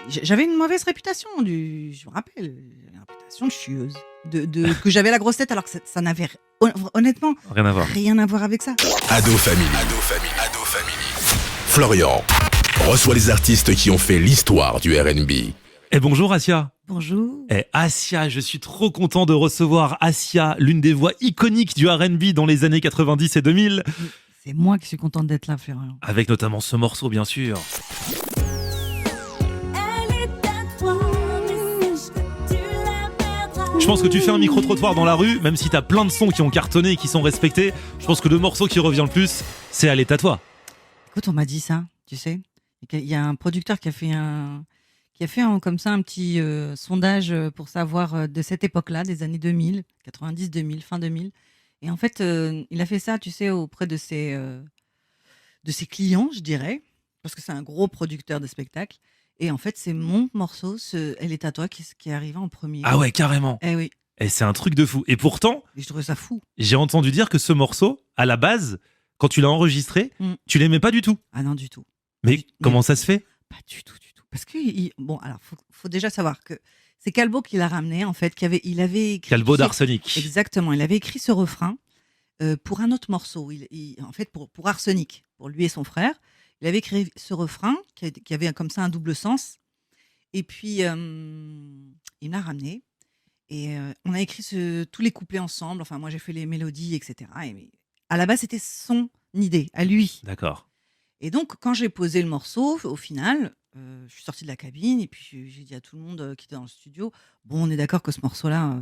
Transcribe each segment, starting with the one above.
j'avais une mauvaise réputation, je me rappelle, une réputation de chieuse, que j'avais la grosse tête alors que ça n'avait honnêtement Rien à voir. rien à voir avec ça. Ado Family. Florian reçoit les artistes qui ont fait l'histoire du R&B. Et bonjour Assia. Bonjour. Assia, je suis trop content de recevoir Assia, l'une des voix iconiques du R&B dans les années 90 et 2000. C'est moi qui suis contente d'être là, Florian. Avec notamment ce morceau, bien sûr. Je pense que tu fais un micro-trottoir dans la rue, même si t'as plein de sons qui ont cartonné et qui sont respectés. Je pense que le morceau qui revient le plus, c'est Elle est à toi. Écoute, on m'a dit ça, tu sais. Il y a un producteur qui a fait comme ça un petit sondage pour savoir de cette époque-là, des années 2000, 90, 2000, fin 2000. Et en fait, il a fait ça, tu sais, auprès de ses clients, je dirais, parce que c'est un gros producteur de spectacles. Et en fait, c'est mon morceau, Elle est à toi, qui est arrivé en premier. Ah ouais, carrément. Eh oui, Et c'est un truc de fou. Et pourtant, et je trouvais ça fou. j'ai entendu dire que ce morceau, à la base, quand tu l'as enregistré, tu l'aimais pas du tout. Ah non, du tout. Mais comment ça se fait? Pas du tout, du tout. Parce que, bon, alors, faut déjà savoir que c'est Calbo qui l'a ramené, en fait, il avait écrit... Calbo d'Arsenic. Exactement, il avait écrit ce refrain pour un autre morceau, en fait, pour Arsenic, pour lui et son frère. Il avait écrit ce refrain qui avait comme ça un double sens. Et puis, il me l'a ramené. Et on a écrit tous les couplets ensemble. Enfin, moi, j'ai fait les mélodies, etc. Et à la base, c'était son idée, à lui. D'accord. Et donc, quand j'ai posé le morceau, au final, je suis sortie de la cabine et puis j'ai dit à tout le monde qui était dans le studio, bon, on est d'accord que ce morceau-là,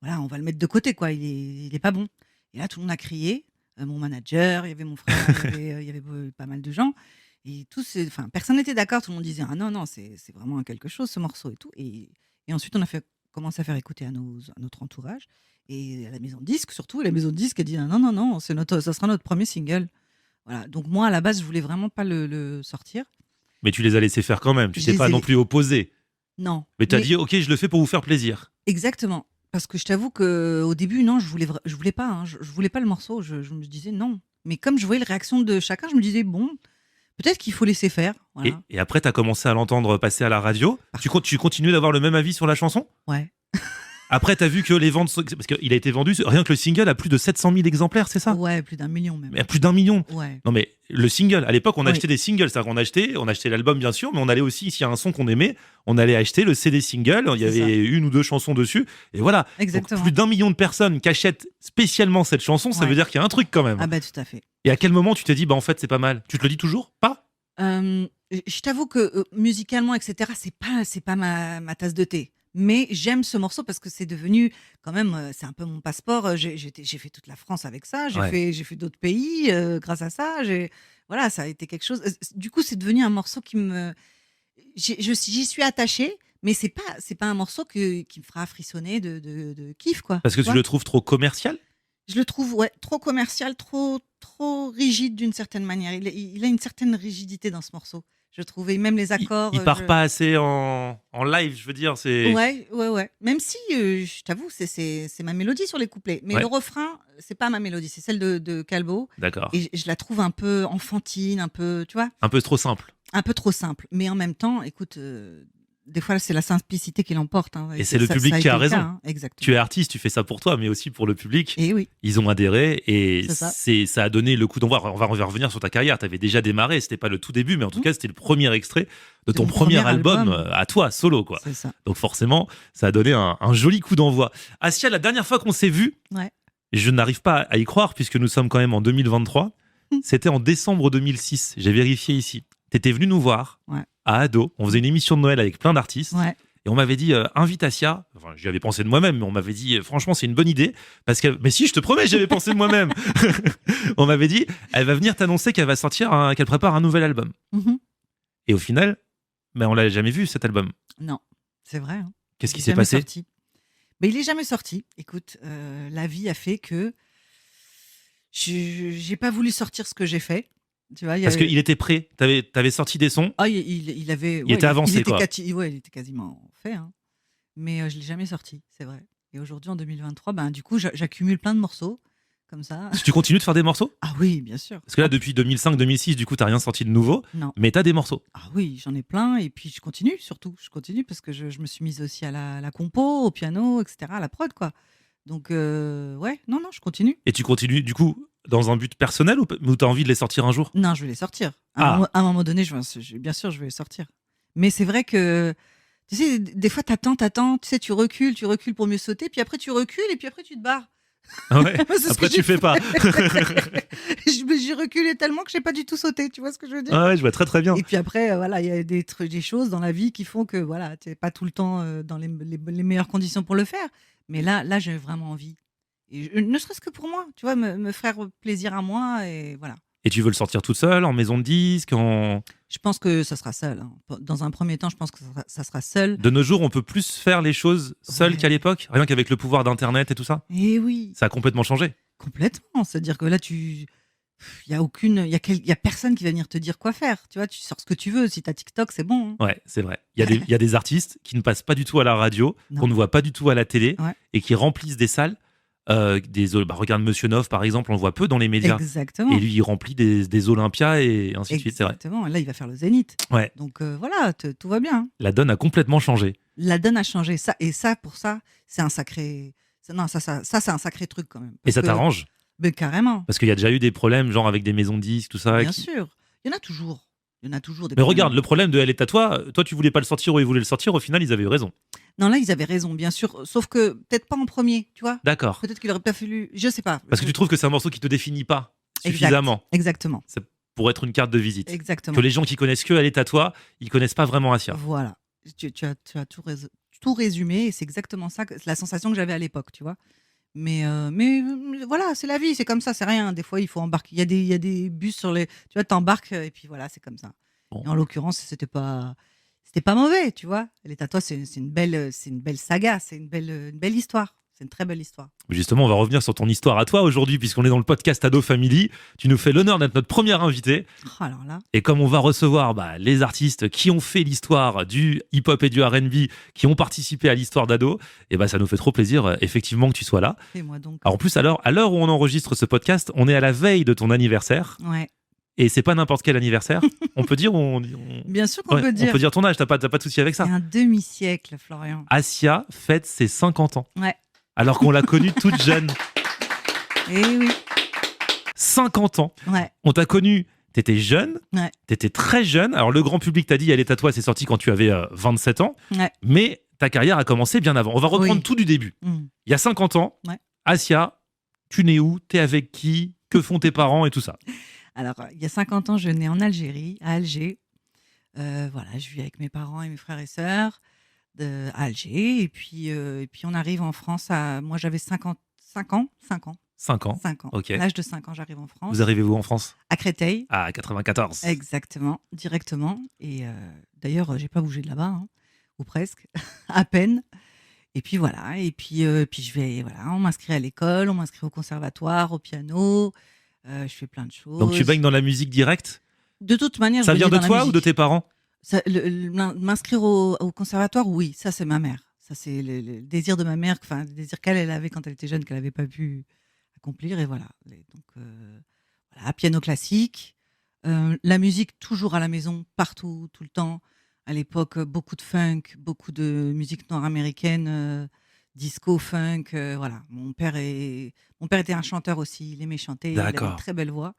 voilà, on va le mettre de côté, quoi. Il est pas bon. Et là, tout le monde a crié. Mon manager, il y avait mon frère, il y avait pas mal de gens. Et personne n'était d'accord. Tout le monde disait, ah non, c'est vraiment quelque chose, ce morceau et tout. Et ensuite, on a commencé à faire écouter à notre entourage. Et à la maison de disque, surtout, la maison de disque a dit, ah non, ça sera notre premier single. Voilà. Donc moi, à la base, je voulais vraiment pas le sortir. Mais tu les as laissés faire quand même. Tu t'es pas non plus opposé. Non. Mais tu as dit, ok, je le fais pour vous faire plaisir. Exactement. Parce que je t'avoue qu'au début, non, je voulais pas. Hein. Je voulais pas le morceau. Je me disais non. Mais comme je voyais les réactions de chacun, je me disais, bon, peut-être qu'il faut laisser faire. Voilà. Et après, tu as commencé à l'entendre passer à la radio. Tu continues d'avoir le même avis sur la chanson? Ouais. Après, tu as vu que les ventes... Parce qu'il a été vendu, rien que le single a plus de 700 000 exemplaires, c'est ça? Ouais, plus d'1 million même. Mais plus d'1 million? Ouais. Non mais le single, à l'époque, on Oui. achetait des singles. C'est-à-dire qu'on achetait l'album, bien sûr, mais on allait aussi, s'il y a un son qu'on aimait, on allait acheter le CD single. Il y C'est avait une ou deux chansons dessus. Et voilà. Exactement. Donc, plus d'1 million de personnes qui achètent spécialement cette chanson, ça Ouais. veut dire qu'il y a un truc quand même. Ah bah tout à fait. Et à quel moment tu t'es dit, bah en fait, c'est pas mal? Tu te le dis toujours? Pas? Je t'avoue que musicalement, etc., c'est pas ma tasse de thé. Mais j'aime ce morceau parce que c'est devenu quand même, c'est un peu mon passeport. J'ai fait toute la France avec ça. Ouais. J'ai fait d'autres pays grâce à ça. Voilà, ça a été quelque chose. Du coup, c'est devenu un morceau j'y suis attachée, mais c'est pas un morceau qui me fera frissonner de kiff, quoi. Parce que Tu tu vois. le trouves trop commercial? Je le trouve trop commercial, trop rigide d'une certaine manière. Il a une certaine rigidité dans ce morceau. Je trouvais même les accords. Il part pas assez en live, je veux dire. C'est... Ouais. Même si, je t'avoue, c'est ma mélodie sur les couplets. Mais Ouais. le refrain, c'est pas ma mélodie, c'est celle de Calbo. D'accord. Et je la trouve un peu enfantine, un peu, tu vois, Un peu trop simple. un peu trop simple. Mais en même temps, écoute, des fois, c'est la simplicité qui l'emporte. Hein. Et c'est le public ça a qui a été le raison. cas, hein. Exactement. Tu es artiste, tu fais ça pour toi, mais aussi pour le public. Et oui, Ils ont adhéré et C'est ça. ça a donné le coup d'envoi. On va revenir sur ta carrière. Tu avais déjà démarré, c'était pas le tout début, mais en tout cas, c'était le premier extrait de C'est ton mon premier premier album album. à toi, solo, quoi. c'est ça. Donc forcément, ça a donné un joli coup d'envoi. Assia, la dernière fois qu'on s'est vu, Ouais. je n'arrive pas à y croire puisque nous sommes quand même en 2023. C'était en décembre 2006. J'ai vérifié ici. T'étais venu nous voir Ouais. à Ado. On faisait une émission de Noël avec plein d'artistes. Ouais. Et on m'avait dit, invite Assia. Enfin, j'y avais pensé de moi-même, mais on m'avait dit, franchement, c'est une bonne idée. Parce que, mais si, je te promets, j'avais pensé de moi-même. On m'avait dit, elle va venir t'annoncer qu'elle va qu'elle prépare un nouvel album. Mhm. Et au final, ben, on l'a jamais vu, cet album. Non, c'est vrai. Hein. Qu'est-ce qui Il est s'est jamais passé? sorti. Mais il est jamais sorti. Écoute, la vie a fait que j'ai pas voulu sortir ce que j'ai fait. Tu vois, Parce qu'il était prêt. T'avais sorti des sons. il avait. Il était avancé, quoi. Il était quasiment fait. Hein. Mais je l'ai jamais sorti, c'est vrai. Et aujourd'hui, en 2023, ben, du coup, j'accumule plein de morceaux comme ça. Tu continues de faire des morceaux? Ah oui, bien sûr. Parce que là, depuis 2005-2006, du coup, t'as rien sorti de nouveau, Non. mais t'as des morceaux. Ah oui, j'en ai plein et puis je continue surtout. Je continue parce que je me suis mise aussi à la compo, au piano, etc., à la prod, quoi. Donc, ouais, non, je continue. Et tu continues, du coup, dans un but personnel ou t'as envie de les sortir un jour? Non, je vais les sortir. Ah. À un moment donné, bien sûr, je vais les sortir. Mais c'est vrai que, tu sais, des fois, t'attends, tu sais, tu recules pour mieux sauter, puis après, tu recules et puis après, tu te barres. Ah ouais. C'est ce Après, que j'ai tu fais pas. J'ai reculé tellement que j'ai pas du tout sauté, tu vois ce que je veux dire? Ah ouais, je vois très très bien. Et puis après, voilà, il y a des choses dans la vie qui font que voilà, tu n'es pas tout le temps dans les meilleures conditions pour le faire. Mais là, j'ai vraiment envie. Et ne serait-ce que pour moi, tu vois, me faire plaisir à moi. Et voilà. Et tu veux le sortir toute seule, en maison de disque, Je pense que ça sera seul, hein. Dans un premier temps, je pense que ça sera seul. De nos jours, on peut plus faire les choses seul Ouais. qu'à l'époque, rien qu'avec le pouvoir d'Internet et tout ça. Et oui, Ça a complètement changé. complètement. C'est-à-dire que là, il y a personne qui va venir te dire quoi faire. Tu vois, tu sors ce que tu veux. Si tu as TikTok, c'est bon, hein. Ouais, c'est vrai. Il y a des artistes qui ne passent pas du tout à la radio, Non. qu'on ne voit pas du tout à la télé, Ouais. et qui remplissent des salles. Regarde Monsieur Nov, par exemple, on le voit peu dans les médias. Exactement. Et lui, il remplit des Olympias et ainsi de suite, c'est vrai. Exactement. Là, il va faire le Zénith. Ouais, Donc voilà, tout va bien. la donne a complètement changé. La donne a changé. Pour ça, c'est un sacré. Non, ça, c'est un sacré truc quand même. Et Parce ça que- t'arrange? Mais carrément. Parce qu'il y a déjà eu des problèmes, genre avec des maisons de disques, tout ça. Bien sûr. Il y en a toujours. Il y en a toujours des Mais problèmes. regarde, le problème de Elle est à toi, toi tu voulais pas le sortir ou ils voulaient le sortir, au final ils avaient eu raison. Non, là, ils avaient raison, bien sûr. Sauf que peut-être pas en premier, tu vois. D'accord. Peut-être qu'il aurait pas fallu. Je sais pas. Parce que tu trouves que c'est un morceau qui te définit pas Exact. suffisamment Exactement. pour être une carte de visite. Exactement. Que les gens qui connaissent que Elle est à toi, ils connaissent pas vraiment Asia. Voilà. Tu as tout résumé et c'est exactement ça, la sensation que j'avais à l'époque, tu vois. Mais voilà, c'est la vie, c'est comme ça, c'est rien. Des fois, il faut embarquer. Il y a des bus sur les. Tu vois, t'embarques et puis voilà, c'est comme ça. Bon. Et en l'occurrence, c'était pas mauvais, tu vois. Elle est à toi, c'est une belle saga, c'est une belle histoire. C'est une très belle histoire. Justement, on va revenir sur ton histoire à toi aujourd'hui, puisqu'on est dans le podcast Ado Family. Tu nous fais l'honneur d'être notre première invitée. Oh, alors là, Et comme on va recevoir les artistes qui ont fait l'histoire du hip-hop et du R&B, qui ont participé à l'histoire d'Ado, et ça nous fait trop plaisir, effectivement, que tu sois là. fais-moi donc. Alors, en plus, à l'heure où on enregistre ce podcast, on est à la veille de ton anniversaire. Ouais. Et c'est pas n'importe quel anniversaire. On peut dire Bien sûr qu'on Ouais, peut dire. on peut dire ton âge, t'as pas de souci avec C'est ça. un demi-siècle, Florian. Asia fête ses 50 ans. Ouais. Alors qu'on l'a connue toute jeune. Eh oui. 50 ans. Ouais. On t'a connu, t'étais jeune, Ouais. t'étais très jeune. Alors le grand public t'a dit, Elle est à toi, c'est sorti quand tu avais 27 ans. Ouais. Mais ta carrière a commencé bien avant. On va reprendre Oui. tout du début. Mm. Il y a 50 ans, Ouais. Asia, tu nais où? T'es avec qui? Que font tes parents et tout ça? Alors, il y a 50 ans, je nais en Algérie, à Alger. Voilà, je vis avec mes parents et mes frères et sœurs à Alger. Et puis, on arrive en France moi, j'avais 5 ans. 5 ans 5 ans. 5 ans. Ok. À l'âge de 5 ans, j'arrive en France. Vous arrivez où en France? À Créteil. À 94. Exactement, directement. Et d'ailleurs, j'ai pas bougé de là-bas, hein, ou presque, à peine. Et puis voilà. Et puis on m'inscrit à l'école, on m'inscrit au conservatoire, au piano. Je fais plein de choses. Donc tu baignes dans la musique directe? De toute manière, Ça je vient baignais de dans la toi ou de musique. tes parents? M'inscrire au conservatoire, oui, ça c'est ma mère. Ça c'est le désir de ma mère, enfin le désir qu'elle avait quand elle était jeune, qu'elle n'avait pas pu accomplir. Et voilà. Donc voilà, piano classique, la musique toujours à la maison, partout, tout le temps. À l'époque, beaucoup de funk, beaucoup de musique nord-américaine, disco, funk. Voilà. Mon père était un chanteur aussi, il aimait chanter, il avait D'accord. une très belle voix.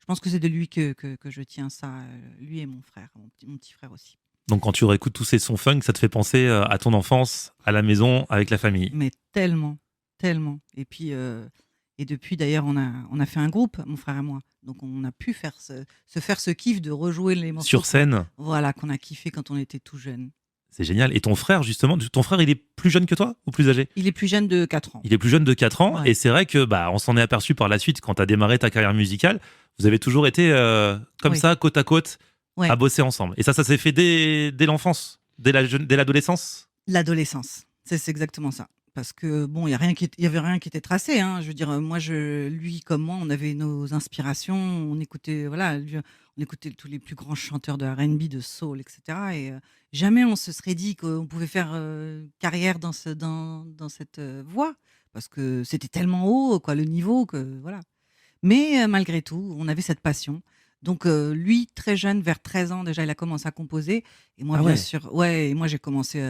Je pense que c'est de lui que je tiens ça, lui et mon frère, mon petit frère aussi. Donc quand tu réécoutes tous ces sons funk, ça te fait penser à ton enfance, à la maison, avec la famille. Mais tellement, tellement. Et puis, et depuis d'ailleurs, on a fait un groupe, mon frère et moi. Donc on a pu faire ce kiff de rejouer les morceaux. Sur scène, Voilà, qu'on a kiffé quand on était tout jeune. c'est génial. Et ton frère, justement, il est plus jeune que toi ou plus âgé? Il est plus jeune de 4 ans. Il est plus jeune de 4 ans. Ouais. Et c'est vrai que on s'en est aperçu par la suite quand tu as démarré ta carrière musicale. Vous avez toujours été comme Oui. ça, côte à côte, Ouais. à bosser ensemble. Et ça s'est fait dès l'enfance, dès l'adolescence? L'adolescence, c'est exactement ça. Parce que bon, il y avait rien qui était tracé, hein. Je veux dire, moi, lui comme moi, on avait nos inspirations, on écoutait, voilà, on écoutait tous les plus grands chanteurs de R&B, de soul, etc. Et jamais on se serait dit qu'on pouvait faire carrière dans cette voie. parce que c'était tellement haut, quoi, le niveau que voilà. Mais malgré tout, on avait cette passion. Donc lui, très jeune, vers 13 ans déjà, il a commencé à composer. Et moi, Ah bien ouais. sûr, ouais, et moi j'ai commencé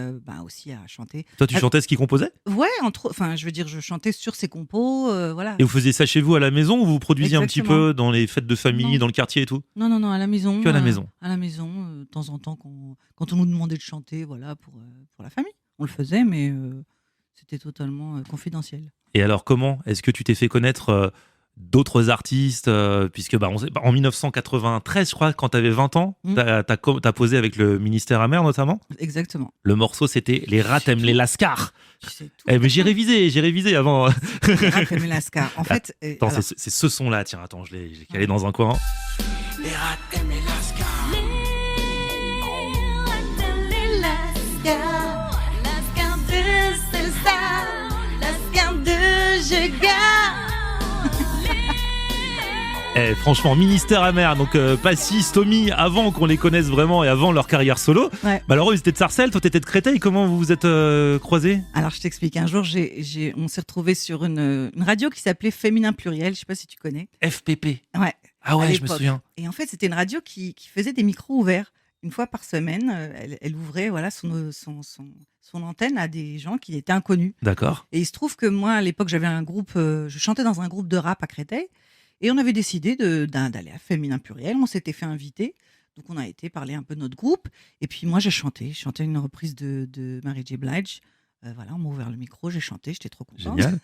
aussi à chanter. Toi, tu Ah, chantais ce qu'il composait? ouais, enfin, je veux dire, je chantais sur ses compos, voilà. Et vous faisiez ça chez vous à la maison ou vous produisiez un petit Exactement. peu dans les fêtes de famille, Non. dans le quartier et tout? Non, non, non, à la maison. Que à la maison. À la maison, de temps en temps, quand on nous demandait de chanter, voilà, pour la famille. On le faisait, mais c'était totalement confidentiel. Et alors, comment est-ce que tu t'es fait connaître d'autres artistes puisque en 1993, je crois, quand tu avais 20 ans, Mm. t'as posé avec le Ministère Amer notamment. Exactement. Le morceau, c'était Les rats aiment les lascars. Tu sais tout. Mais j'ai révisé avant. Les rats aiment les lascars. En fait, Attends, alors, c'est ce son-là. Tiens, attends, j'ai calé dans un coin. Les rats aiment les lascars. Franchement, Ministère Amer, donc Passy, Stomy, avant qu'on les connaisse vraiment et avant leur carrière solo. Ouais. Bah alors eux, ils étaient de Sarcelles, toi t'étais de Créteil, comment vous vous êtes croisés? Alors, je t'explique. Un jour, on s'est retrouvés sur une radio qui s'appelait Féminin Pluriel. Je sais pas si tu connais. FPP. Ouais. Ah ouais, À je me l'époque. souviens. Et en fait, c'était une radio qui faisait des micros ouverts. Une fois par semaine, elle ouvrait voilà, son antenne à des gens qui étaient inconnus. D'accord. Et il se trouve que moi, à l'époque, j'avais un groupe, je chantais dans un groupe de rap à Créteil. Et on avait décidé d'aller à Féminin Pluriel. On s'était fait inviter. Donc, on a été parler un peu de notre groupe. Et puis, moi, j'ai chanté. Je chantais une reprise de Mary J. Blige. Voilà, on m'a ouvert le micro, j'ai chanté, j'étais trop contente. Génial.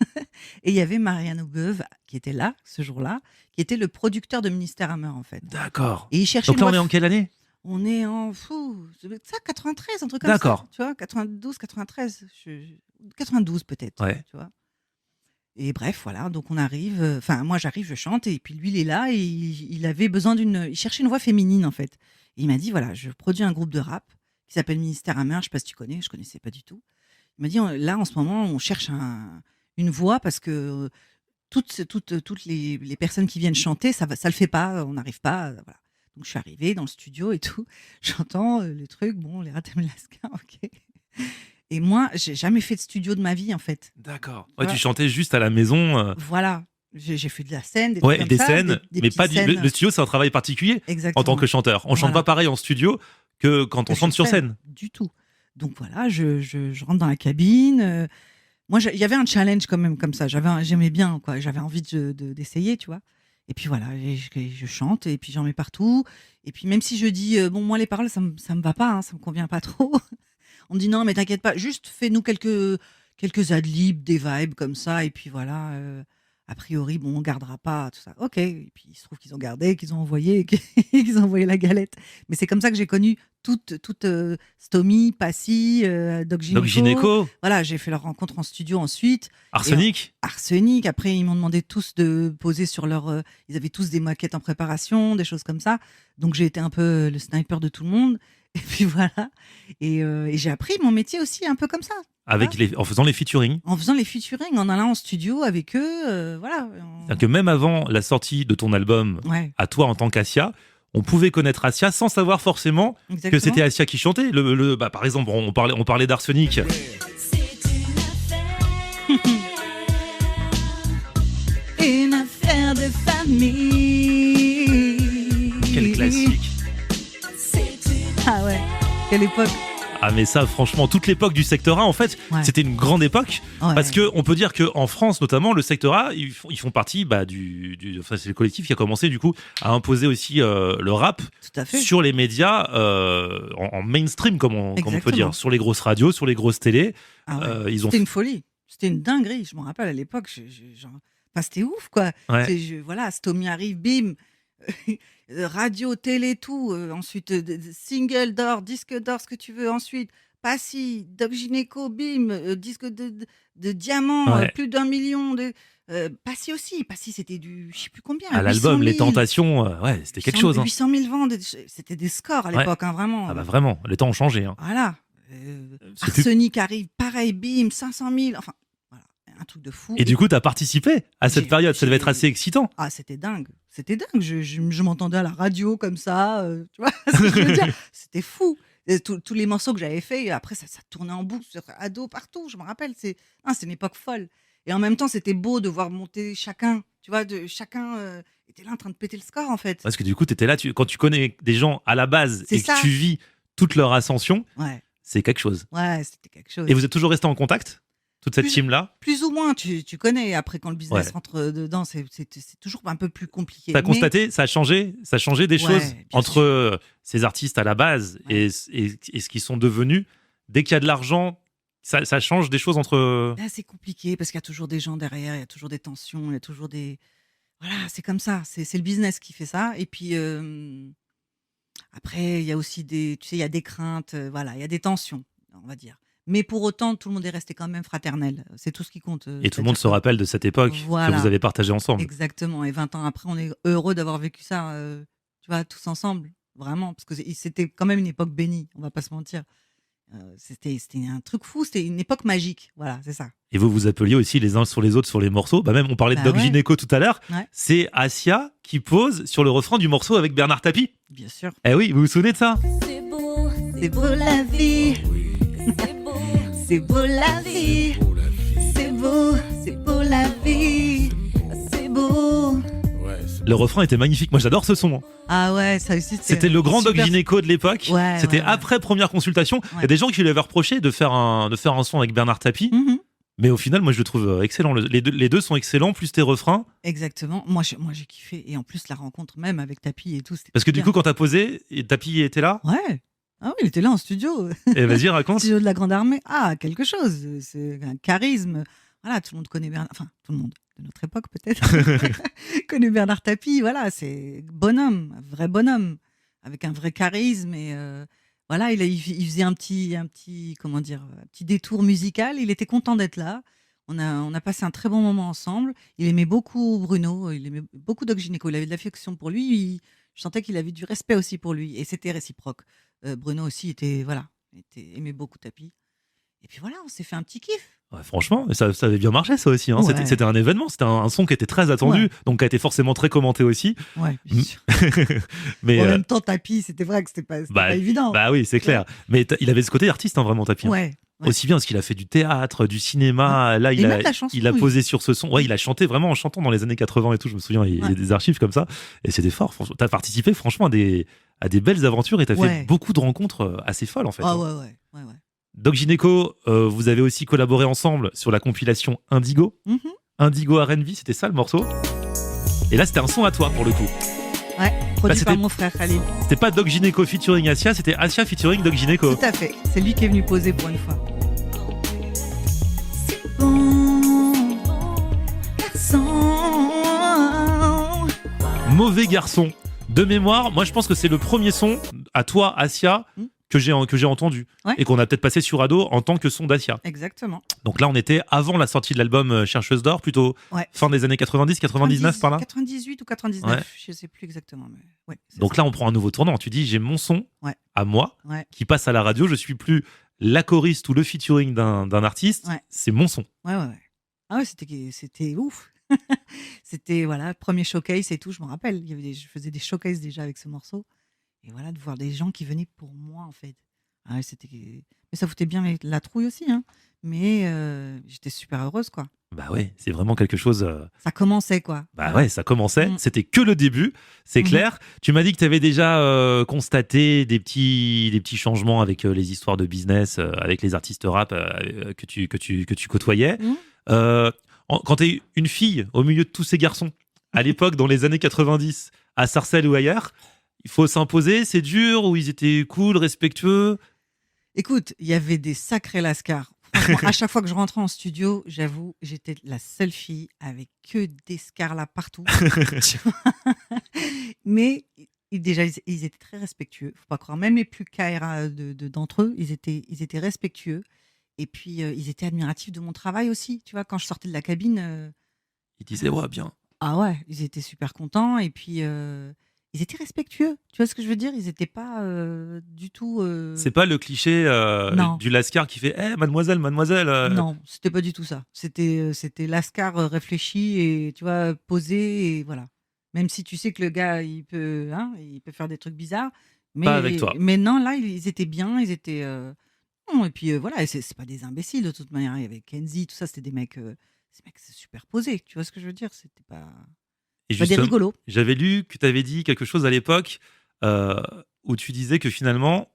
Et il y avait Marianne Aubeuve qui était là, ce jour-là, qui était le producteur de Ministère Hammer, en fait. D'accord. Et il cherchait Donc là, une on est voix en quelle année? On est en 93, un truc comme ça. D'accord. Tu vois, 92, 93. 92 peut-être. Ouais. Tu vois. Et bref, voilà, donc on arrive. Enfin, moi j'arrive, je chante, et puis lui il est là, et il avait besoin il cherchait une voix féminine en fait. Et il m'a dit voilà, je produis un groupe de rap qui s'appelle Ministère Hammer. Je sais pas si tu connais, je connaissais pas du tout. Il m'a dit là en ce moment on cherche une voix parce que toutes les personnes qui viennent chanter, ça le fait pas, on n'arrive pas. Voilà. Donc je suis arrivée dans le studio et tout, j'entends le truc, bon, les Ratem Lascar, ok. Et moi, j'ai jamais fait de studio de ma vie en fait. D'accord. Ouais, Voilà. tu chantais juste à la maison. Voilà, j'ai fait de la scène, des Ouais, trucs des comme ça, scènes, des mais petites pas scènes. le studio, c'est un travail particulier Exactement. en tant que chanteur. On chante Voilà. pas pareil en studio que quand on chante sur scène. Du tout. Donc voilà, je rentre dans la cabine. Moi, il y avait un challenge quand même comme ça. J'aimais bien, quoi. J'avais envie d'essayer, tu vois. Et puis voilà, je chante et puis j'en mets partout. Et puis même si je dis, bon, moi les paroles, ça me va pas, hein, ça me convient pas trop. On me dit non, mais t'inquiète pas, juste fais-nous quelques adlibs, des vibes comme ça. Et puis voilà, a priori, bon, on gardera pas tout ça. Ok. Et puis il se trouve qu'ils ont gardé, qu'ils ont envoyé, qu'ils ont envoyé la galette. Mais c'est comme ça que j'ai connu toute Stomy, Passy, Doc Gineco. Donc gynéco, Voilà, j'ai fait leur rencontre en studio ensuite. arsenic. Arsenic. Après, ils m'ont demandé tous de poser sur leur. Ils avaient tous des maquettes en préparation, des choses comme ça. Donc j'ai été un peu le sniper de tout le monde. Et puis voilà. Et j'ai appris mon métier aussi un peu comme ça. En faisant les featuring. En faisant les featuring, en allant en studio avec eux. Voilà. C'est-à-dire que même avant la sortie de ton album, Ouais, à toi en tant qu'Asia, on pouvait connaître Asia sans savoir forcément exactement. que c'était Asia qui chantait. Par exemple, on parlait d'Arsenic. Une affaire de famille. Quel classique. Ah ouais, quelle époque. Ah mais ça, franchement, toute l'époque du secteur A, en fait, Ouais. c'était une grande époque. Ouais. Parce que on peut dire qu'en France, notamment, le secteur A, ils font partie enfin, c'est le collectif qui a commencé du coup à imposer aussi le rap Tout à fait. sur les médias en mainstream, comme on peut Exactement. dire, sur les grosses radios, sur les grosses télés. Ah ouais. Ils ont C'était une folie. C'était une dinguerie. Je me rappelle à l'époque. Enfin, c'était ouf, quoi. Ouais. Voilà, Stomy arrive, bim. Radio, télé, tout. Ensuite, single d'or, disque d'or, ce que tu veux. Ensuite, Passy, Doc Gineco, bim. Disque de diamant, Ouais. plus d'1 million. Passy aussi. Passy, c'était du. Je sais plus combien. à l'album 800 Les 000. Tentations, ouais, c'était quelque chose. Hein. 800 000 ventes. C'était des scores à Ouais. l'époque, hein, vraiment. Ah bah vraiment, les temps ont changé. Hein. Voilà. C'est plus- Arsenic arrive, pareil, bim, 500 000. Enfin, voilà, un truc de fou. Et du coup, t'as participé à cette J'ai- période, ça devait être j'ai- assez excitant. Ah, c'était dingue. C'était dingue. Je m'entendais à la radio comme ça. Tu vois ce que je veux dire? C'était fou. Et tous les morceaux que j'avais faits, après, ça tournait en boucle sur Ado partout. Je me rappelle. C'est une époque folle. Et en même temps, c'était beau de voir monter chacun. Tu vois, chacun était là en train de péter le score, en fait. Parce que du coup, tu étais là, quand tu connais des gens à la base C'est et que ça. tu vis toute leur ascension, Ouais, c'est quelque chose. ouais, c'était quelque chose. Et vous êtes toujours resté en contact, toute cette Plus- team-là? Plus ou moins, tu connais. Après, quand le business Ouais. rentre dedans, c'est toujours un peu plus compliqué. T'as Mais- constaté, ça a changé des Ouais, choses bien entre sûr. ces artistes à la base Ouais. et ce qu'ils sont devenus. Dès qu'il y a de l'argent, ça change des choses entre. Là, c'est compliqué parce qu'il y a toujours des gens derrière, il y a toujours des tensions, il y a toujours des. Voilà, c'est comme ça. C'est le business qui fait ça. Et puis, après, il y a aussi des. Tu sais, il y a des craintes, voilà, il y a des tensions, on va dire. Mais pour autant, tout le monde est resté quand même fraternel. C'est tout ce qui compte. Et tout le monde se c'est-à-dire rappelle de cette époque que Voilà. vous avez partagée ensemble. Exactement. Et 20 ans après, on est heureux d'avoir vécu ça, tu vois, tous ensemble. Vraiment. Parce que c'était quand même une époque bénie, on va pas se mentir. C'était un truc fou, c'était une époque magique. Voilà, c'est ça. Et vous vous appeliez aussi les uns sur les autres sur les morceaux. Bah même, on parlait de Bah Doc ouais. Gynéco tout à l'heure. Ouais. C'est Asia qui pose sur le refrain du morceau avec Bernard Tapie. Bien sûr. Eh oui, vous vous souvenez de ça? C'est beau, C'est beau la vie, c'est beau, c'est beau la vie, c'est beau la vie, c'est beau. Le refrain était magnifique. Moi, j'adore ce son, hein. Ah ouais, ça aussi. C'était le grand Doc super. Gynéco de l'époque. Ouais, C'était ouais. après première consultation. Il y a Ouais. des gens qui lui avaient reproché de faire un son avec Bernard Tapie. Mhm. Mais au final, moi, je le trouve excellent. Les deux sont excellents, plus tes refrains. Exactement. Moi, j'ai kiffé. Et en plus, la rencontre même avec Tapi et tout. C'était Parce que du bien. coup, quand t'as posé, et Tapie était là. Ouais. Ah oui, il était là en studio. Et vas-y, raconte. Studio de la Grande Armée. Ah, quelque chose. C'est un charisme. Voilà, tout le monde connaît Bernard. Enfin, tout le monde de notre époque peut-être connaît Bernard Tapie. Voilà, c'est bonhomme, un vrai bonhomme, avec un vrai charisme. Et voilà, il faisait un petit, comment dire, un petit détour musical. Il était content d'être là. On a passé un très bon moment ensemble. Il aimait beaucoup Bruno. Il aimait beaucoup Doc Gynéco. Il avait de l'affection pour lui. Je sentais qu'il avait du respect aussi pour lui. Et c'était réciproque. Bruno aussi aimait beaucoup Tapi. Et puis voilà, on s'est fait un petit kiff. Ouais, franchement, ça avait bien marché, ça aussi, hein. Ouais. C'était un événement. C'était un son qui était très attendu. Ouais. Donc, qui a été forcément très commenté aussi. Ouais, bien sûr. Mais En même temps, Tapi, c'était vrai que c'était pas évident. bah oui, c'est clair. Mais il avait ce côté artiste, hein, vraiment, Tapie, hein. Ouais. Ouais. Aussi bien parce qu'il a fait du théâtre, du cinéma. Là, Et même la chanson, il a oui. posé sur ce son. Ouais, il a chanté vraiment en chantant dans les années 80 et tout. Je me souviens, il y a Ouais. des archives comme ça. Et c'était fort. T'as participé, franchement, à des belles aventures et t'as fait Ouais. beaucoup de rencontres assez folles, en fait, Ah hein. ouais. Doc Gynéco, vous avez aussi collaboré ensemble sur la compilation Indigo. Mhm. Indigo R&B, c'était ça le morceau. Et là, c'était un son à toi pour le coup. Ouais, produit c'était- par mon frère Khalil. C'était pas Doc Gynéco featuring Asia, c'était Asia featuring Doc Gynéco. Tout à fait. C'est lui qui est venu poser pour une fois. C'est bon, garçon. Mauvais garçon. De mémoire, moi je pense que c'est le premier son à toi, Asia, Mm. que j'ai entendu. Ouais. Et qu'on a peut-être passé sur Ado en tant que son d'Asia. Exactement. Donc là, on était avant la sortie de l'album Chercheuse d'or, plutôt Ouais. fin des années 90, 99 par là. 98 ou 99, Ouais. je sais plus exactement. Mais ouais, c'est Donc ça. là, on prend un nouveau tournant. Tu dis, j'ai mon son Ouais. à moi Ouais. qui passe à la radio. Je suis plus la choriste ou le featuring d'un artiste. Ouais. C'est mon son. Ouais. Ah ouais, c'était ouf. C'était, voilà, premier showcase et tout, je me rappelle. Je faisais des showcases déjà avec ce morceau. Et voilà, de voir des gens qui venaient pour moi, en fait. Ah ouais, mais ça foutait bien la trouille aussi, hein. Mais j'étais super heureuse, quoi. Bah ouais, c'est vraiment quelque chose. Ça commençait, quoi. Bah ouais, ça commençait. Mm. C'était que le début, c'est Mhm. clair. Tu m'as dit que tu avais déjà constaté des petits changements avec les histoires de business, avec les artistes rap que tu côtoyais. Mhm. Quand tu es une fille au milieu de tous ces garçons, à l'époque, dans les années 90, à Sarcelles ou ailleurs, il faut s'imposer, c'est dur, ou ils étaient cool, respectueux. Écoute, il y avait des sacrés lascars. Franchement, à chaque fois que je rentrais en studio, j'avoue, j'étais la seule fille avec que des scars là partout. Tu vois. Mais déjà, ils étaient très respectueux. Faut pas croire. Même les plus KRA d'entre eux, ils étaient respectueux. Et puis, ils étaient admiratifs de mon travail aussi. Tu vois, quand je sortais de la cabine, Ils disaient, ouais, bien. ah ouais, ils étaient super contents. Et puis, ils étaient respectueux. Tu vois ce que je veux dire? Ils n'étaient pas du tout. C'est pas le cliché Non. du lascar qui fait, mademoiselle, mademoiselle. Non, c'était pas du tout ça. C'était Lascar réfléchi et tu vois posé et voilà. Même si tu sais que le gars il peut faire des trucs bizarres, mais Pas avec toi. Mais non, là ils étaient bien, ils étaient non, et puis voilà, et c'est pas des imbéciles de toute manière. Il y avait Kenzie, tout ça, c'était des mecs ces mecs se superposaient. Tu vois ce que je veux dire? C'était pas, Et pas des justement, rigolos. j'avais lu que tu avais dit quelque chose à l'époque euh, où tu disais que finalement,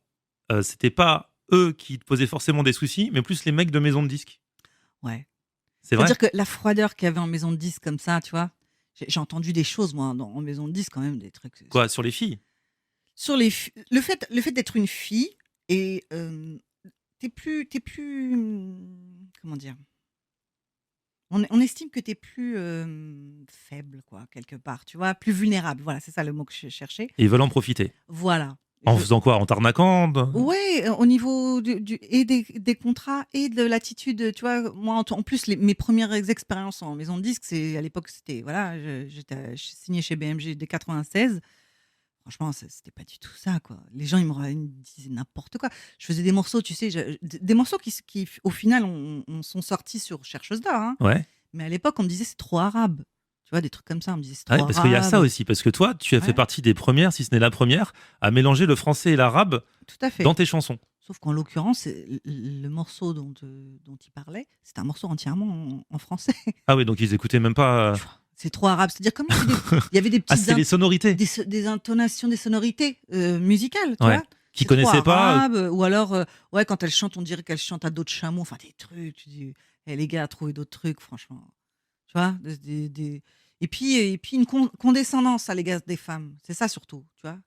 c'était pas eux qui te posaient forcément des soucis, mais plus les mecs de maison de disques. Ouais. C'est vrai? C'est-à-dire que la froideur qu'il y avait en maison de disque comme ça, tu vois, j'ai entendu des choses, moi, en maison de disque, quand même, des trucs. Quoi, sur les filles? Sur le fait d'être une fille et t'es plus, comment dire, on estime que t'es plus faible, quoi, quelque part, tu vois, plus vulnérable. Voilà, c'est ça le mot que je cherchais. Et ils veulent en profiter. Voilà. En faisant quoi? En t'arnaquant? Ouais, au niveau et des contrats et de l'attitude, tu vois. Moi, en plus, mes premières expériences en maison de disque, c'est à l'époque, c'était voilà, j'ai signé chez BMG dès 96. Franchement, c'était pas du tout ça, quoi. Les gens, ils me disaient n'importe quoi. Je faisais des morceaux, tu sais, des morceaux qui, au final, sont sortis sur Chercheuse d'or, hein. Ouais. Mais à l'époque, on me disait c'est trop arabe. Tu vois, des trucs comme ça. On me disait c'est Ouais, trop parce qu'il y a ça arabe. aussi. Parce que toi, tu as fait Ouais. partie des premières, si ce n'est la première, à mélanger le français et l'arabe Tout à fait. dans tes chansons. Sauf qu'en l'occurrence, le morceau dont il parlait, c'était un morceau entièrement en français. Ah oui, donc ils écoutaient même pas. Tu vois, c'est trop arabe. C'est-à-dire, comment il y avait des Ah, petites c'est les sonorités des intonations, des sonorités musicales, tu Ouais. vois. qu'ils C'est trop connaissaient pas. arabe, ou alors, ouais, quand elle chante, on dirait qu'elle chante à d'autres chameaux. Enfin, des trucs. Tu dis, eh, les gars, trouvez d'autres trucs, franchement. Tu vois, et puis une condescendance à l'égard des femmes. C'est ça surtout, tu vois.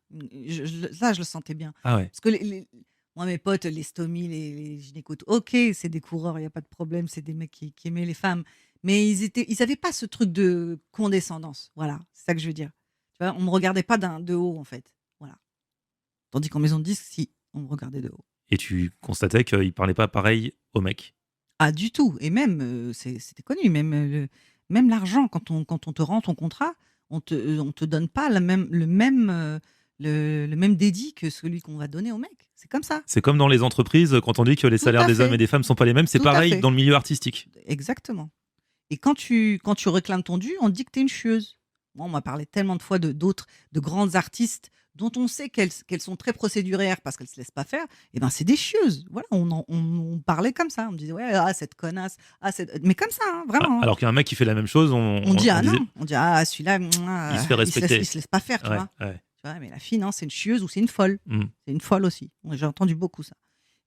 Ça, je le sentais bien. Ah ouais. Parce que moi, mes potes, les stomies, les gynécos, ok, c'est des coureurs, il n'y a pas de problème, c'est des mecs qui aimaient les femmes. Mais ils avaient pas ce truc de condescendance. Voilà, c'est ça que je veux dire. Tu vois, on me regardait pas de haut, en fait. Voilà. Tandis qu'en maison de disque, si, on me regardait de haut. Et tu constatais qu'ils parlaient pas pareil aux mecs. Ah, du tout. Et même, c'était connu, même l'argent, quand on te rend ton contrat, on te donne pas le même dédit que celui qu'on va donner au mec. C'est comme ça. C'est comme dans les entreprises, quand on dit que les Tout salaires à des hommes fait. et des femmes sont pas les mêmes, c'est Tout à pareil fait. dans le milieu artistique. Exactement. Et quand tu réclames ton dû, on te dit que tu es une chieuse. Moi, on m'a parlé tellement de fois d'autres, de grandes artistes dont on sait qu'elles sont très procédurières parce qu'elles se laissent pas faire. Et ben, c'est des chieuses. Voilà, on parlait comme ça. On me disait, ouais, ah, cette connasse. Ah, mais comme ça, hein, vraiment. Hein. Alors qu'un mec qui fait la même chose, On dit, ah disait- non. On dit, ah, celui-là, Il se fait respecter. il se laisse pas faire, tu Ouais, vois. ouais. Tu vois, mais la fille, non, c'est une chieuse ou c'est une folle. Mm. C'est une folle aussi. J'ai entendu beaucoup ça.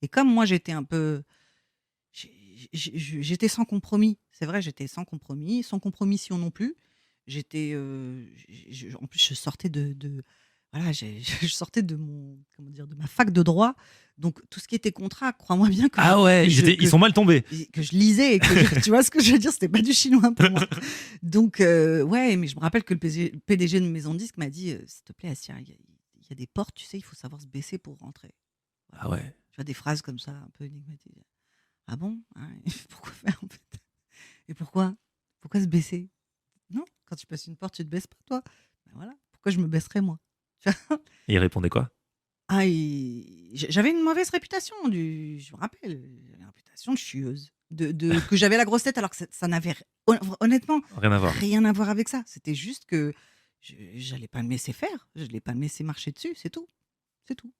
Et comme moi, j'étais un peu. J'étais sans compromis. C'est vrai, j'étais sans compromission non plus. J'étais. En plus, je sortais voilà, je sortais de de ma fac de droit. Donc, tout ce qui était contrat, crois-moi bien que. Ah ouais, ils sont mal tombés. Que je lisais et tu vois ce que je veux dire, c'était pas du chinois pour moi. Donc, ouais, mais je me rappelle que le PDG de Maison de Disque m'a dit s'il te plaît, Assia, il y a des portes, tu sais, il faut savoir se baisser pour rentrer. Voilà. Ah ouais. Tu vois, des phrases comme ça, un peu énigmatiques. Ah bon? Ah, pourquoi faire en fait? Et pourquoi se baisser? Non, quand tu passes une porte, tu te baisses pas, toi. Ben voilà, pourquoi je me baisserais moi? Et il répondait quoi? Ah, j'avais une mauvaise réputation, je me rappelle, une réputation de chieuse. Que j'avais la grosse tête alors que ça n'avait honnêtement Rien à voir. rien à voir avec ça. C'était juste que j'allais pas me laisser faire, je n'allais pas me laisser marcher dessus, c'est tout. C'est tout.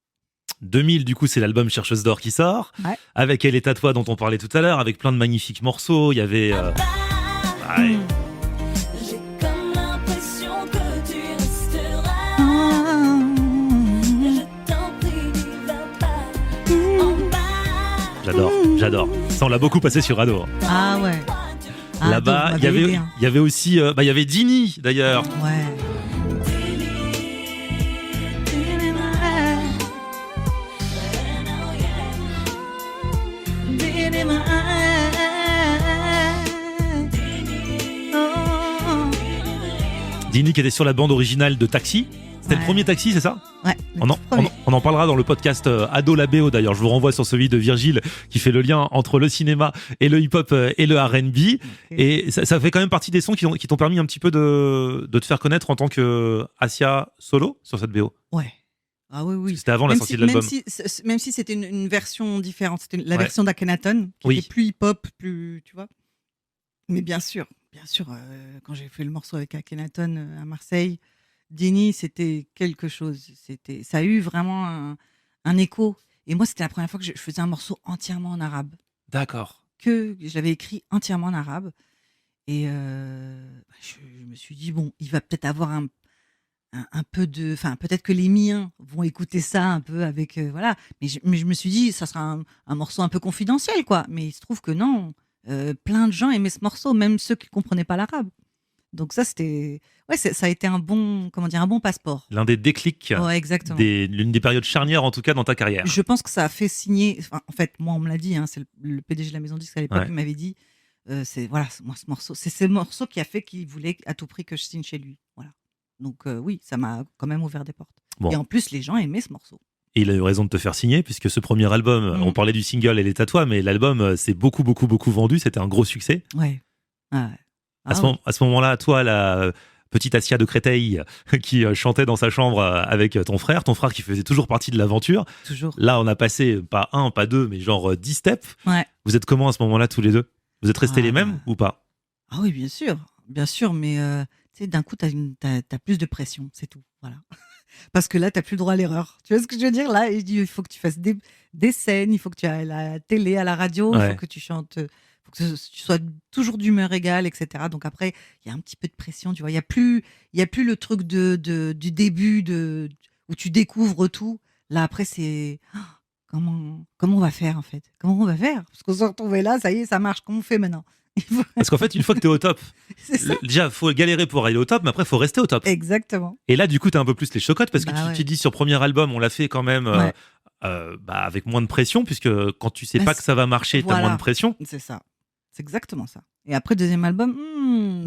2000, du coup, c'est l'album Chercheuse d'or qui sort. Ouais. Avec Elle est à toi, dont on parlait tout à l'heure, avec plein de magnifiques morceaux. Il y avait. Ouais. J'ai comme l'impression que tu resteras. Je t'en prie, n'y va pas en bas. J'adore. Ça, on l'a beaucoup passé sur Ado. Ah ouais. Ah, Là-bas, donc, il y vous m'avez avait, aidé, hein. il y avait aussi. Il y avait Dini, d'ailleurs. Ouais. Dini qui était sur la bande originale de Taxi. C'était le Ouais. premier Taxi, c'est ça? Ouais, le On en, tout premier. on en parlera dans le podcast Ado la BO d'ailleurs. Je vous renvoie sur celui de Virgile qui fait le lien entre le cinéma et le hip-hop et le R&B. Et ça fait quand même partie des sons qui t'ont permis un petit peu de te faire connaître en tant que Assia solo sur cette BO. Ouais. Ah oui, oui. C'était avant la sortie de l'album. Même si c'était une version différente. C'était la Ouais. version d'Akhenaton, qui Oui. était plus hip-hop, plus, tu vois. Mais bien sûr, quand j'ai fait le morceau avec Akhenaton à Marseille, Dini, c'était quelque chose. Ça a eu vraiment un écho. Et moi, c'était la première fois que je faisais un morceau entièrement en arabe. D'accord. Que je l'avais écrit entièrement en arabe. Et je me suis dit, bon, il va peut-être avoir un peu de. Enfin, peut-être que les miens vont écouter ça un peu avec. Voilà. Mais je me suis dit, ça sera un morceau un peu confidentiel, quoi. Mais il se trouve que non. Plein de gens aimaient ce morceau, même ceux qui ne comprenaient pas l'arabe. Donc ça, c'était. Ouais, ça a été un bon passeport. L'un des déclics, Ouais, exactement. l'une des périodes charnières en tout cas dans ta carrière. Je pense que ça a fait signer. Enfin, en fait, moi, on me l'a dit. Hein, c'est le PDG de la maison de disques à l'époque Ouais. qui m'avait dit. Voilà, moi, ce morceau, c'est ce morceau qui a fait qu'il voulait à tout prix que je signe chez lui. Voilà. Donc oui, ça m'a quand même ouvert des portes. Bon. Et en plus, les gens aimaient ce morceau. Et il a eu raison de te faire signer, puisque ce premier album, Mhm. on parlait du single Elle est à toi, mais l'album s'est beaucoup vendu, c'était un gros succès. Ouais. Ah ouais. À ce moment-là, toi, la petite Assia de Créteil qui chantait dans sa chambre avec ton frère qui faisait toujours partie de l'aventure. Toujours. Là, on a passé pas 1, pas 2, mais genre 10 steps. Ouais. Vous êtes comment à ce moment-là, tous les deux? Vous êtes restés les mêmes ou pas? Ah oui, bien sûr, mais tu sais, d'un coup, t'as plus de pression, c'est tout. Voilà. Parce que là, t'as plus le droit à l'erreur. Tu vois ce que je veux dire? Là, il faut que tu fasses des scènes, il faut que tu ailles à la télé, à la radio, il Ouais. faut que tu chantes, il faut que tu sois toujours d'humeur égale, etc. Donc après, il y a un petit peu de pression, tu vois. Il y a plus le truc du début où tu découvres tout. Là, après, c'est comment on va faire, en fait? Comment on va faire? Parce qu'on s'est retrouvés là, ça y est, ça marche. Comment on fait maintenant? Parce qu'en fait, une fois que t'es au top, C'est ça. déjà, faut galérer pour aller au top, mais après, faut rester au top. Exactement. Et là, du coup, t'as un peu plus les chocottes parce que Bah tu ouais. t'es dit sur premier album, on l'a fait quand même Ouais. avec moins de pression, puisque quand tu sais Bah, pas que ça va marcher, t'as voilà. moins de pression. C'est ça. C'est exactement ça. Et après, deuxième album,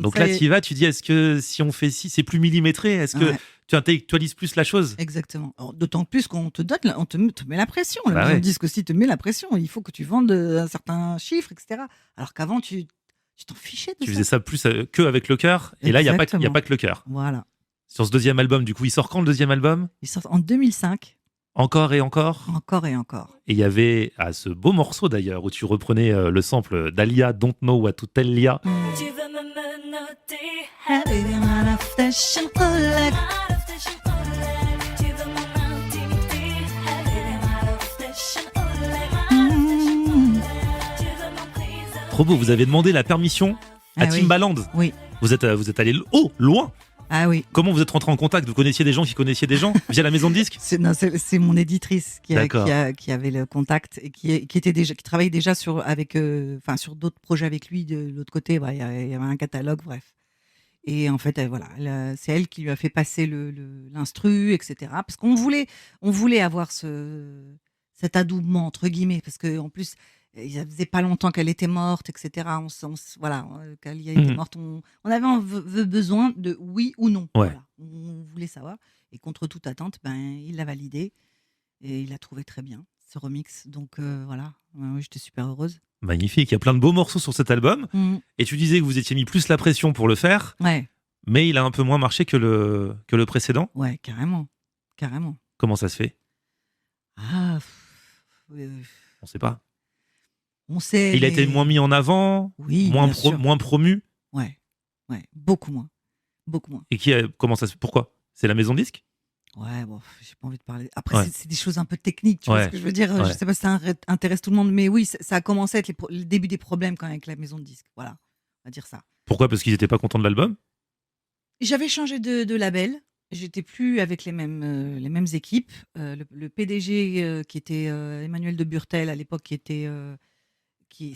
Donc ça là, y est. tu y vas, tu dis, est-ce que si on fait ci, c'est plus millimétré? Est-ce que Ouais. tu intellectualises plus la chose? Exactement. Alors, d'autant plus qu'on te donne, on te met la pression. La Bah maison ouais. de disque aussi te met la pression. Il faut que tu vendes un certain chiffre, etc. Alors qu'avant, tu t'en fichais de Tu ça. faisais ça plus que avec le cœur. Et là, il n'y a pas Exactement. que le cœur. Voilà. Sur ce deuxième album, du coup, il sort quand le deuxième album? Il sort en 2005, Encore et encore. encore et encore. Et il y avait ce beau morceau d'ailleurs où tu reprenais le sample d'Alia, Don't Know What to Tell Ya. Tu veux me menotter Habibi, ma affection, oh, like- Tu veux mon intimité ma affection, Mm. Tu veux m'emprisonner. Trop beau, vous avez demandé la permission à Ah oui. Timbaland. Oui. Vous êtes allé loin. Ah oui. Comment vous êtes rentré en contact? Vous connaissiez des gens qui connaissaient des gens via la maison de disques? C'est mon éditrice D'accord. qui avait le contact et qui travaillait déjà sur sur d'autres projets avec lui de l'autre côté. Il y avait un catalogue, bref. Et en fait, c'est elle qui lui a fait passer l'instru, etc. Parce qu'on voulait avoir cet adoubement entre guillemets, parce que en plus, il faisait pas longtemps qu'elle était morte, etc. Voilà, qu'elle y a été Mhm. morte. On avait besoin de oui ou non. Ouais. Voilà. On voulait savoir. Et contre toute attente, il l'a validé et il l'a trouvé très bien, ce remix. Donc voilà, oui, j'étais super heureuse. Magnifique, il y a plein de beaux morceaux sur cet album. Mhm. Et tu disais que vous étiez mis plus la pression pour le faire, Ouais, mais il a un peu moins marché que le précédent. ouais, carrément. Comment ça se fait? Ah, On sait pas. on sait. Il a mais- été moins mis en avant, Oui, moins, bien sûr. moins promu. Ouais, beaucoup moins. Et comment ça se fait? Pourquoi? C'est la maison de disques? Ouais, bon, j'ai pas envie de parler. Après, Ouais. c'est des choses un peu techniques, tu vois Ouais. ce que je veux dire. Ouais. Je sais pas si ça intéresse tout le monde, mais oui, ça a commencé à être le début des problèmes quand même avec la maison de disques. Voilà, on va dire ça. Pourquoi? Parce qu'ils étaient pas contents de l'album? J'avais changé de label. J'étais plus avec les mêmes équipes. Le PDG qui était Emmanuel de Burtel à l'époque,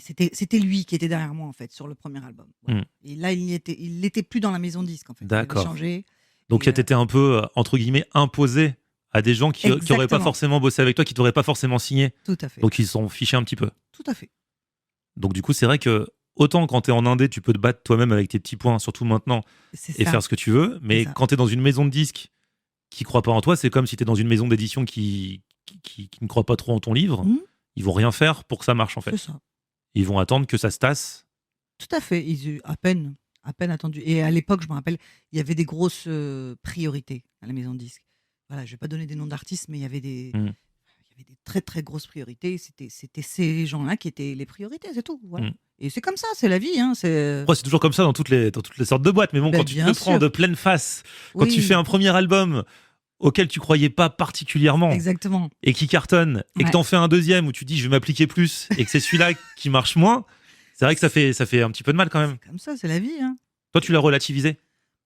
c'était lui qui était derrière moi en fait sur le premier album. Voilà. Et là, il était plus dans la maison de disque en fait. D'accord. Il avait changé. Donc Et, tu étais un peu, entre guillemets, imposé à des gens qui n'auraient pas Exactement. forcément bossé avec toi, qui t'auraient pas forcément signé. Tout à fait. Donc ils s'en fichaient un petit peu. Tout à fait. Donc du coup, c'est vrai que autant quand t'es en indé, tu peux te battre toi-même avec tes petits points, surtout maintenant, C'est et ça. faire ce que tu veux. Mais C'est ça. quand t'es dans une maison de disques qui croit pas en toi, c'est comme si t'es dans une maison d'édition qui ne croit pas trop en ton livre. Mhm. Ils vont rien faire pour que ça marche en fait. C'est ça. Ils vont attendre que ça se tasse. Tout à fait. Ils ont à peine attendu. Et à l'époque, je me rappelle, il y avait des grosses priorités à la maison de disques. Voilà, je vais pas donner des noms d'artistes, mais il y avait des très très grosses priorités. C'était ces gens-là qui étaient les priorités, c'est tout. Voilà. Mm. Et c'est comme ça, c'est la vie. Hein, c'est... Après, c'est toujours comme ça dans toutes les sortes de boîtes. Mais bon, Ben, quand tu te bien le prends sûr. de pleine face, quand Oui, tu fais un premier album auquel tu croyais pas particulièrement exactement. et qui cartonne, et que Ouais. t'en fais un deuxième où tu dis je vais m'appliquer plus et que c'est celui-là qui marche moins, C'est vrai que ça fait un petit peu de mal quand même. C'est comme ça, c'est la vie. Hein. Toi, tu l'as relativisé.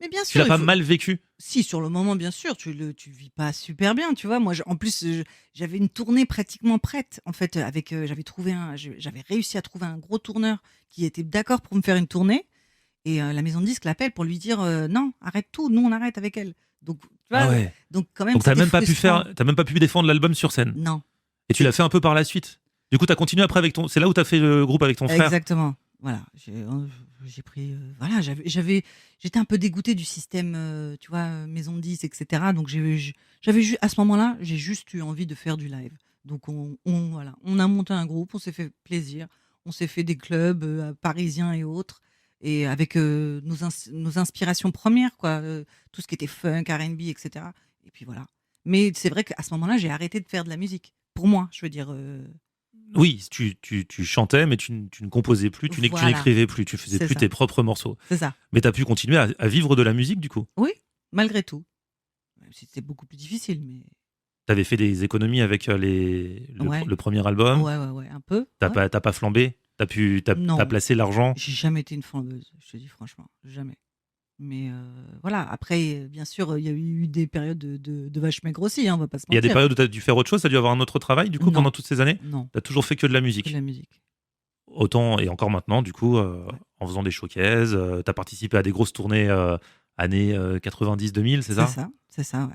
Mais bien Tu sûr, l'as il pas faut- mal vécu. Si, sur le moment, bien sûr, tu vis pas super bien, tu vois. Moi, en plus, j'avais une tournée pratiquement prête. En fait, j'avais réussi à trouver un gros tourneur qui était d'accord pour me faire une tournée. Et la maison de disques l'appelle pour lui dire non, arrête tout, nous on arrête avec elle. Donc, tu vois, Ah ouais. donc quand même, Donc t'as c'était même pas pu frustrant. t'as même pas pu défendre l'album sur scène. Non, Et tu l'as fait un peu par la suite. Du coup, t'as continué après avec c'est là où t'as fait le groupe avec ton frère. exactement. Voilà, j'ai pris. Voilà, j'étais un peu dégoûtée du système, tu vois, maison de disques, etc. Donc à ce moment-là, j'ai juste eu envie de faire du live. Donc voilà, on a monté un groupe, on s'est fait plaisir, on s'est fait des clubs parisiens et autres, et avec nos inspirations premières, quoi, tout ce qui était funk, R&B, etc. Et puis voilà. Mais c'est vrai qu'à ce moment-là, j'ai arrêté de faire de la musique. Pour moi, je veux dire. Oui, tu chantais, mais tu ne composais plus, tu Voilà. n'écrivais plus, tu faisais C'est plus ça. tes propres morceaux. C'est ça. Mais tu as pu continuer à vivre de la musique, du coup. Oui, malgré tout. Même si c'était beaucoup plus difficile, mais. Tu avais fait des économies avec Ouais. le premier album. Ouais, un peu. T'as Ouais. pas flambé. Non. T'as placé l'argent. J'ai jamais été une flambeuse, je te dis franchement, jamais. Mais voilà, après, bien sûr, il y a eu des périodes de vache maigre aussi, hein, on va pas se Il y a mentir. des périodes où tu as dû faire autre chose, tu as dû avoir un autre travail, du coup, Non. pendant toutes ces années. Non, Tu as toujours fait que de la que musique. de la musique. Autant, et encore maintenant, du coup, en faisant des showcases, tu as participé à des grosses tournées années 90-2000, c'est ça? C'est ça, ouais.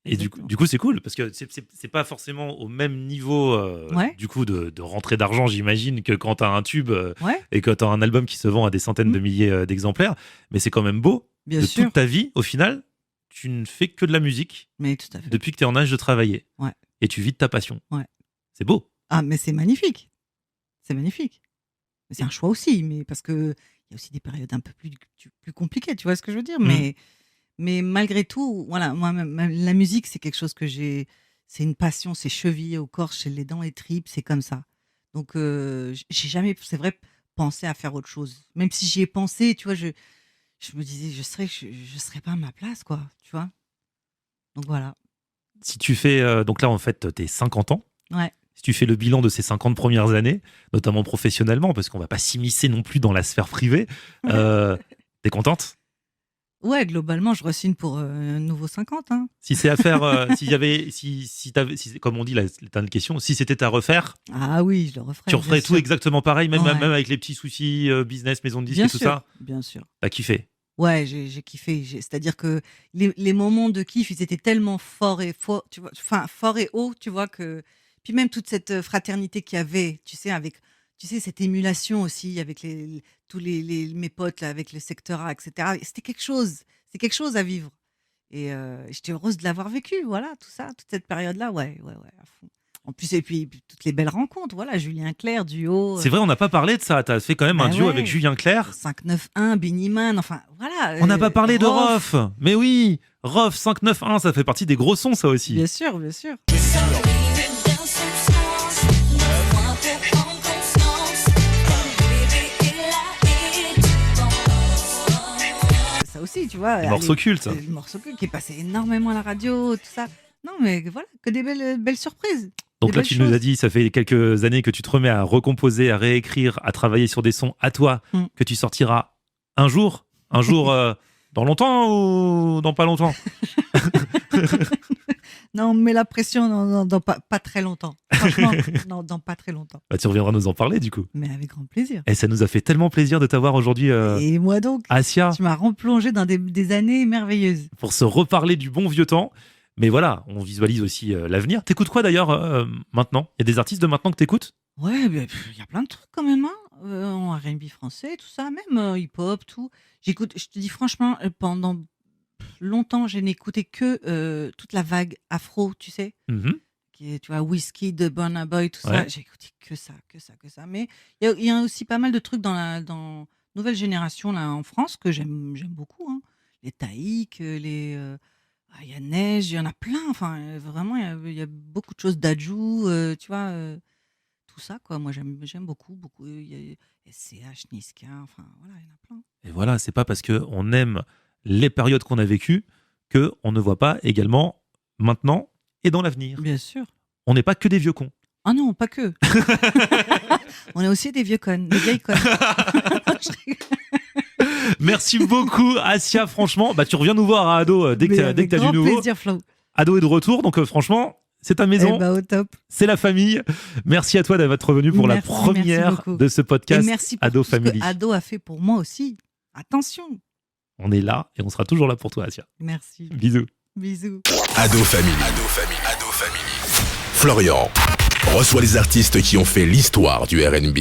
Et Exactement. du coup, c'est cool, parce que c'est pas forcément au même niveau Ouais. du coup, de rentrée d'argent, j'imagine, que quand tu as un tube Ouais, et que tu as un album qui se vend à des centaines de milliers d'exemplaires. Mais c'est quand même beau. bien De sûr. toute ta vie, au final, tu ne fais que de la musique Mais tout à fait. depuis que tu es en âge de travailler. Ouais. Et tu vis de ta passion. Ouais. C'est beau. Ah, mais c'est magnifique. C'est magnifique. Mais c'est un choix aussi, mais parce que il y a aussi des périodes un peu plus compliquées, tu vois ce que je veux dire. Mais malgré tout, voilà, moi, la musique, c'est quelque chose que c'est une passion, c'est chevillé au corps, chez les dents et tripes, c'est comme ça. Donc, j'ai jamais, c'est vrai, pensé à faire autre chose. Même si j'y ai pensé, tu vois, je me disais, je serais pas à ma place, quoi, tu vois. Donc voilà. Si tu fais, donc là, en fait, tes 50 ans. Ouais. Si tu fais le bilan de ces 50 premières années, notamment professionnellement, parce qu'on va pas s'immiscer non plus dans la sphère privée, t'es contente? Ouais, globalement, je re-signe pour un nouveau 50, hein. Si c'est à faire, s'il y avait, comme on dit, la dernière question, si c'était à refaire, Ah oui, je le referai. tu referais bien tout sûr. exactement pareil, même, Ouais. même avec les petits soucis business, maison de disque Bien et tout sûr, ça. bien sûr. T'as kiffé. Ouais, j'ai kiffé. C'est-à-dire que les moments de kiff, ils étaient tellement forts et forts, tu vois, enfin forts et hauts, tu vois que. Puis même toute cette fraternité qu'il y avait, tu sais, avec, tu sais, cette émulation aussi avec tous mes potes là, avec le secteur A, etc. C'était quelque chose. C'est quelque chose à vivre. Et j'étais heureuse de l'avoir vécu, voilà, tout ça, toute cette période-là, ouais, à fond. En plus, et puis toutes les belles rencontres, voilà, Julien Clerc, duo. C'est vrai, on n'a pas parlé de ça. T'as fait quand même un Bah duo ouais. avec Julien Clerc. 591, Benny Man, enfin, voilà. On n'a pas parlé de Rof. Rof. Mais oui, Rof 591, ça fait partie des gros sons, ça aussi. Bien sûr, bien sûr. Ça aussi, tu vois. Des morceaux cultes. Le morceau culte qui est passé énormément à la radio, tout ça. Non, mais voilà, que des belles surprises. Donc Des là, belles tu nous as choses. dit, ça fait quelques années que tu te remets à recomposer, à réécrire, à travailler sur des sons à toi, Mm. que tu sortiras un jour. Un jour dans longtemps ou dans pas longtemps? Non, mais la pression, non, dans pas très longtemps. Franchement, non, dans pas très longtemps. Bah, tu reviendras nous en parler du coup. Mais avec grand plaisir. Et ça nous a fait tellement plaisir de t'avoir aujourd'hui, Et moi donc, Asia, tu m'as replongé dans des années merveilleuses. pour se reparler du bon vieux temps. Mais voilà, on visualise aussi l'avenir. T'écoutes quoi d'ailleurs maintenant? Il y a des artistes de maintenant que t'écoutes? Ouais, il y a plein de trucs quand même, hein. En R&B français, tout ça, même hip-hop, tout. J'écoute, je te dis franchement, pendant longtemps, je n'ai écouté que toute la vague afro, tu sais, Mhm. qui est, tu vois, Whisky, de Burna Boy, tout ça. Ouais. J'ai écouté que ça. Mais il y a aussi pas mal de trucs dans nouvelle génération là en France que j'aime beaucoup, hein. Les Taïk, il y a Neige, il y en a plein. Enfin, vraiment, il y a beaucoup de choses d'Adjou, tu vois. Tout ça, quoi. Moi, j'aime beaucoup. Il y a SCH, Niska, enfin, voilà, il y en a plein. Et voilà, c'est pas parce qu'on aime les périodes qu'on a vécues qu'on ne voit pas également maintenant et dans l'avenir. Bien sûr. On n'est pas que des vieux cons. Ah non, pas que. On est aussi des vieux connes, des vieilles connes. Je rigole. Merci beaucoup, Assia. Franchement, tu reviens nous voir à Ado dès que Mais t'as du grand nouveau. plaisir, Flo. Ado est de retour, donc franchement, c'est ta maison, Au top. c'est la famille. Merci à toi d'être revenu pour la Merci première beaucoup. de ce Et podcast merci pour Ado tout ce Family. que Ado a fait pour moi aussi. Attention. On est là et on sera toujours là pour toi, Assia. Merci. Bisous. Bisous. Ado Family. Ado Family. Ado Family. Florian reçoit les artistes qui ont fait l'histoire du R&B.